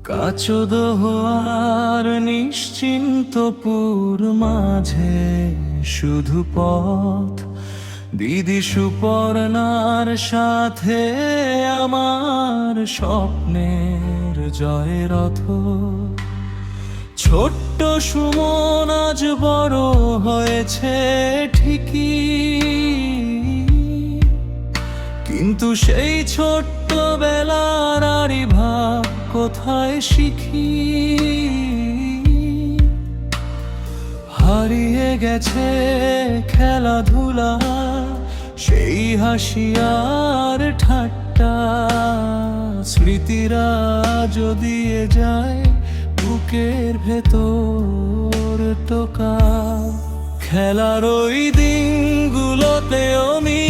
কাচদহ আর নিশ্চিন্তপুর মাঝে শুধু পথ, দিদি সুপর্ণার সাথে আমার স্বপ্নের জয়রথ। ছোট্ট সুমন আজ বড় হয়েছে ঠিকই, কিন্তু সেই ছোট্ট বেলার আরি ভাব কোথায় শিখি? হারিয়ে গেছে খেলাধুলা, সেই হাসি আর ঠাট্টা। স্মৃতিরা যদি যায় বুকের ভেতর টোকা। খেলার ওই দিনগুলোতে আমি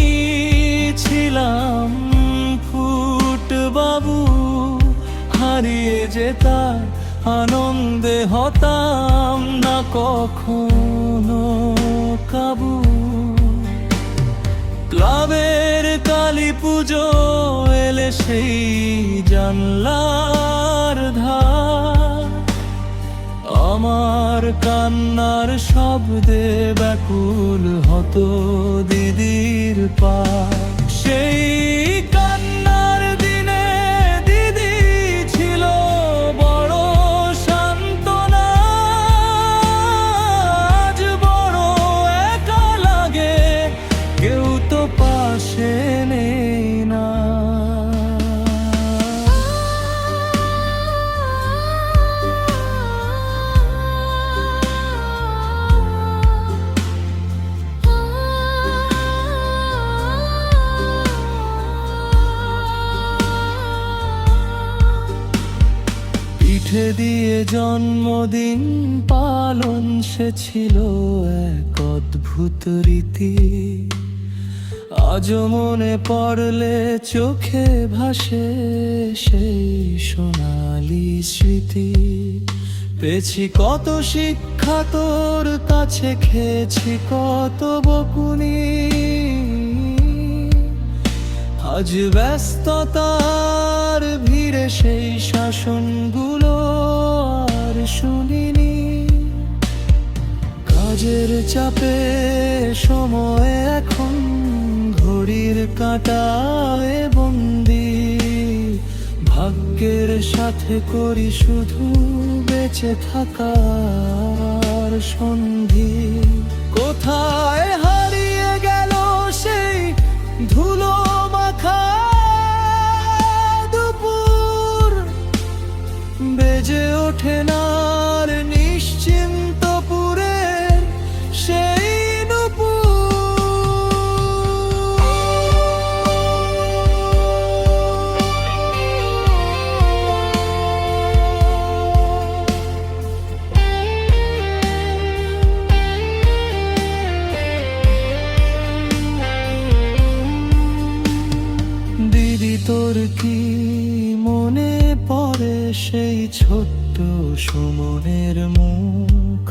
ছিলাম ফুট বাবু, হারিয়ে যেতার আনন্দে হতাম না কখনো কাবু। ক্লাবের কালী পুজো এলে সেই জানলার ধার আমার কান্নার শব্দে ব্যাকুল হতো দিদির পার। সেই কান্নার দিনে দিদি ছিল বড় সান্ত্বনা। আজ বড় একা লাগে, কেউ তো পাশে নেই না। পিঠে দিয়ে জন্মদিন পালন, সে ছিল এক অদ্ভুত রীতি। আজও মনে পড়লে চোখে ভাসে সেই সোনালি স্মৃতি। পেয়েছি কত শিক্ষা তোর কাছে, খেয়েছি কত বকুনি। আজ ব্যস্ততার ভিড়ে সেই শাসনগুলো আর শুনিনি। কাজের চাপে সময় এখন ঘড়ির কাঁটায় বন্দি। ভাগ্যের সাথে করি শুধু বেঁচে থাকার সন্ধি। কোথায় হারিয়ে গেল সেই ধুলো মাখা দুপুর? বেজে ওঠে না আর নিশ্চিন্তপুরের সেই নুপুর। দিদি তোর কি মনে পড়ে সেই ছোট্ট সুমনের মুখ?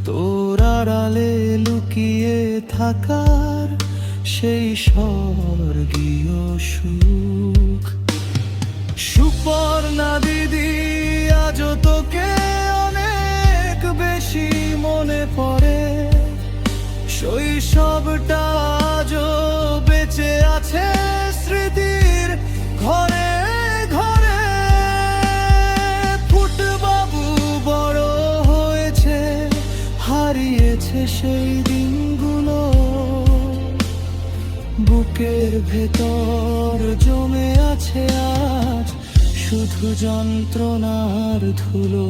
তোর আড়ালে লুকিয়ে থাকার সেই স্বর্গীয় সুখ। সুপর্ণা দিদি, আজও তোকে অনেক বেশি মনে পড়ে। শৈশবটা আজও বেঁচে আছে স্মৃতির ঘরে ঘরে। ফুটবাবু বড় হয়েছে, হারিয়েছে সেই দিনগুলো। বুকের ভেতর জমে আছে আজ শুধু যন্ত্রণার ধুলো।